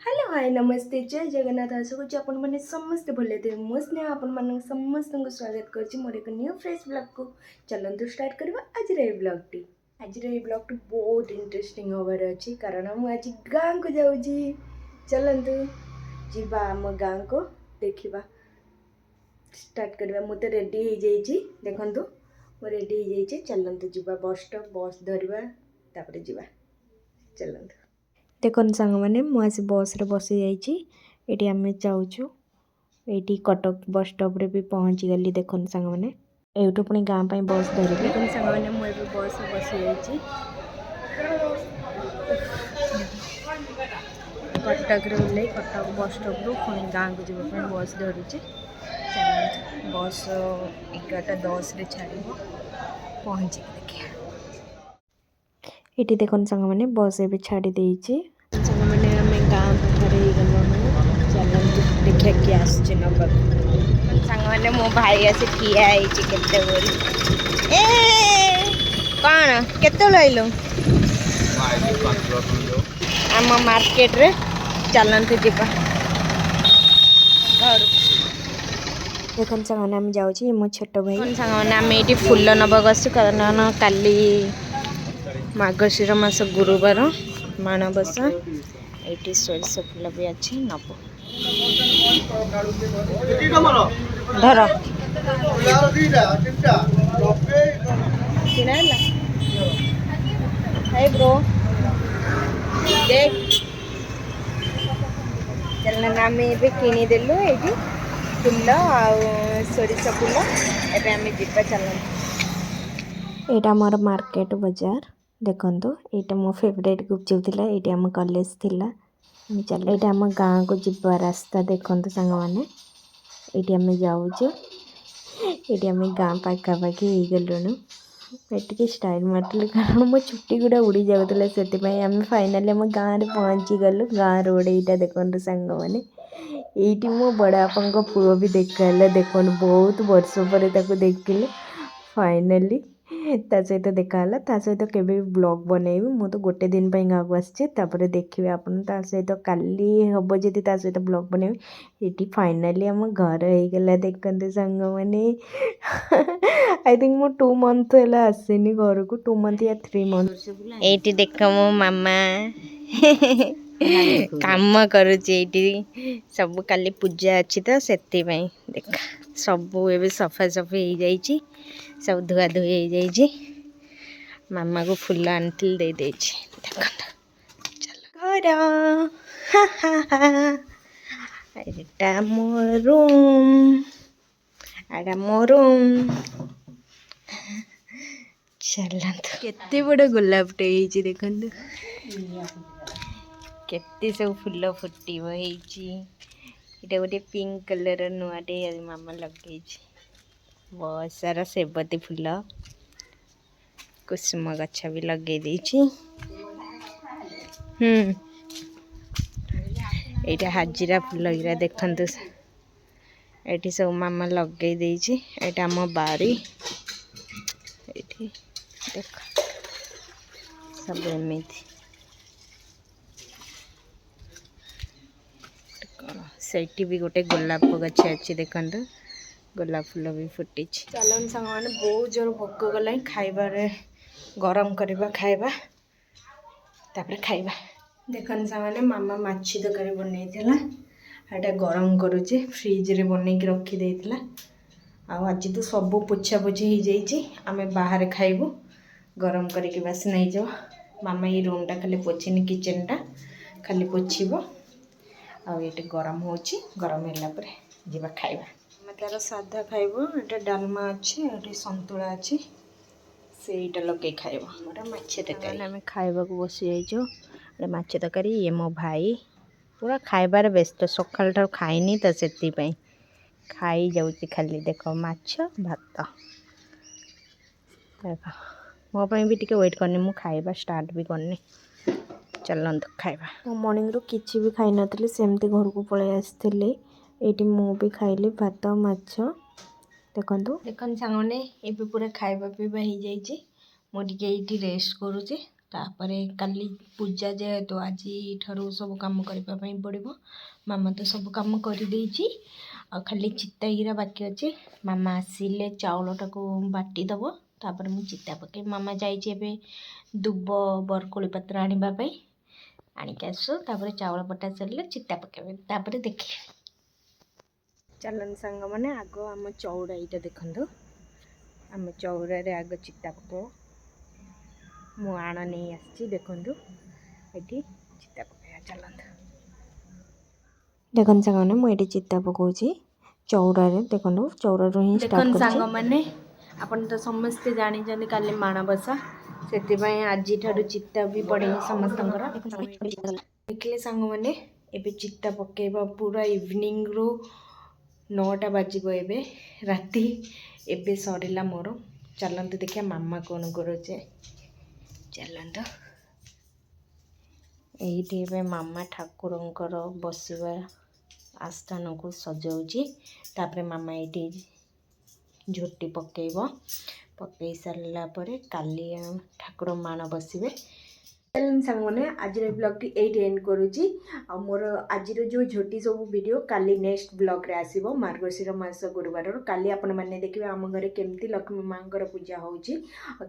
Hello hi नमस्ते जय जगन्नाथ आशा करुच्ची आपण मैंने समस्ते भले थे मो स्नेह आपण मान समस्त स्वागत कर मोर एक न्यू फ्रेश ब्लॉग को चलतु स्टार्ट करवा आज ब्लॉग टी आज ब्लॉग टी बहुत इंटरेस्टिंग होबार अच्छी कारण मुझे गाँव को जाऊँगी चलतु जीवा आम गाँ को देखा स्टार्ट करवा मु तो रेडी हो जाइए देखु मु रेडी हो जाइए चलतु जीवा बस स्टॉप बस धरवा तापर जीवा चलतु देखन सांग मैंने मुझे बस रे बसी जाइए आम जाऊँ ये कटक बस स्टॉप रे भी पहुँची गली देखन सांग मैंने एठू पुणी गाँ पे बस धरली देखन सांग मैंने मुझे बस रे बसी जाइए कटक रे ओह्ल कटक बस स्टॉप रू पुणी गाँ को जावाई बस धरुचे बस 11:10 रे छाड़ पहुँची देखिए ये देखन सांग मैंने बस ए छाड़ी देची सांग मैंने आम गाँ पाखे गलु चलते देखा किए आसुचे नवा सांग मैंने मो भाई आसी ठिया केते बोली ए कौन केते लइलो आम मार्केट रे चलते जीवा घर देखन सांग मैंने आम जाऊँ मो छोट भाई सांग मैंने आम ये फुल नवा गसु कारण काली मार्गशीर मास गुरुवार माणबसा ये सोरिष फूल भी अच्छी नब धर ब्रो देख चलना आम ए किनीदेलु ये फूल सोरिष फूल एम जीवा चलना यहाँ मोर मार्केट बाजार देखो ये मो फेवरेट गुपचुप थी ये आम कॉलेज थी चल ये आम गाँ को जीवा रास्ता देखो सांग मैंने ये आम जाऊँ ये आम गाँ पाखापाखि हो गलुणु ये स्टाइल मारल कारण मो छुट्टी गुड़ा उड़ी जाऊला से आम फाइनाली आम गाँव में पहुँची गलु गाँ रोड यहाँ देखो सांग मैंने ये मो बड़ापा पुओ भी देखा देखो बहुत वर्ष पर देखिले फाइनाली ता सहित देखाला ता सहित केबे ब्लॉग बनैबी मु तो गोटे दिन गाँव को आसी देखिए आपन ता सहित काली हम जदि ता सहित ब्लॉग बनैबी ये फाइनाली आम घर हो गला देखते सांग मैंने आई थिंक मु 2 मंथ है आसेनी घर को 2 मंथ या 3 मंथ ये देख मो मामा काम करुचे सब काली पूजा अच्छी तो से देख सब ए सफा सफी हो जाइए सब धुआ धुई हो जाइए मामा को फूल आंटिल दे दे चल एटा मो रूम एटा मो रूम चलत केते बड़ गोलापटे देखु केते सब फूल फुटब ये गोटे पिंक कलर नुआटे मामा लगे बहुत सारा सेबती फूल कुसुम गछ भी लगे यहाँ हाजिरा फूल गिरा देखु ये सब मामा लगे यहाँ आम बारी देख सब एमती से भी गोटे गोलाप गछ अच्छी देखु गोलाप फूल भी फुटी चलन सांग मैंने बहुत जोर भोक गला खाइबार गरम करवा खाइबा तापर खाइबा देखन सांग मैंने मामा माछी तरकारी बनईला एटा गरम करुचे फ्रिज रे बनई रखी देइतिला आज तो सब पोछा पोछी हो जाइए आम बाहर खाइबू गरम करके बास नहीं जाओ मामा ये रूमटा खाली पोछिनी किचेनटा खाली पोछब आटे गरम हो गरम है जीवा खाइबा तार साधा खाइब ये डालमा अच्छे ये संतुला अच्छे से लगे खाइब माछ तरकारी आम खाइबा को बसी जाइए माछ तरकारी ये मो भाई पूरा खाइबार व्यस्त सकाल ठार खाइनी तो से खाई जाऊँगी खाली देख माछ भात देख मोपाई भी टिके वेट करनी मु खाइबा स्टार्ट भी करनी चलत खाइबा मॉर्निंग रू किछि भी खाई नथली सेमती घर को पळै आस्थिले ये मु भी खाइली भात माछ देखु देखन सांगने ये पूरा खाइबा पीवा हो जाइए मुझे रेस्ट करुचे तापर काली पूजा जेहेतु आज ठारू सब काम करने पड़ो मामा तो सब काम कर खाली चिता हीरा बाकी अच्छे मामा आसिले चाउलटा को बाटी दब तापर मु चिता पके मामा जाइए दुब बरकोली पत्र आने आणिक आसु तापर चाउल पटा सरले चिता पके तापर देखे चलन सांग मैंने आग आम चौड़ा यहाँ देखु आम चौरा आग चिता पके मु आण नहीं आसी देखु ये चिता पकड़ा चलत देखन सांग मैंने मुझे चिता पकाऊँगी चौड़ा देखो चौरा ही देखन सांग मैंने आपन तो समस्ते जानी काली माणबसा से आज चित्ता भी पड़े समस्त देखिले सांग मैंने एबे चित्ता पकेबा पूरा इवनिंग रो 9टा बाजिबो एबे राति एबे सरिला मोर चलते देखिया मामा कौन करुचे चलत ये मामा ठाकुरंकर बसवा आस्थान को सजाऊँगी तापर मामा ये झोटी पकेब पकई सारा काली ठाकुर माण बसवे सांग मैंने आज ब्लॉग टी ये एंड करुच्ची मोर आज जो झोटी सब वीडियो काली नेक्स्ट ब्लॉग रे आसीबो मार्गशीर मास गुरुवार काली आपण मैंने देखिए आम घर केमती लक्ष्मी माँ पूजा होची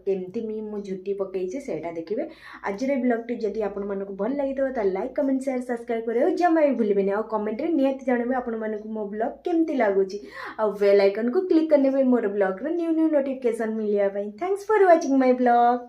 केमती मु झोटी पकईचे सेटा देखिए आज ब्लॉग टी जदि आपण मानक भल लगी तो लाइक कमेंट शेयर सब्सक्राइब करे जमा भी भूलिबेनी आ कमेंट रे नियत जानबे आपण मानक मो ब्लॉग केमती लागुची आ बेल आइकन को क्लिक करने पे मोर ब्लॉग रे न्यू नोटिफिकेशन मिलिया पई thanks for watching my blog.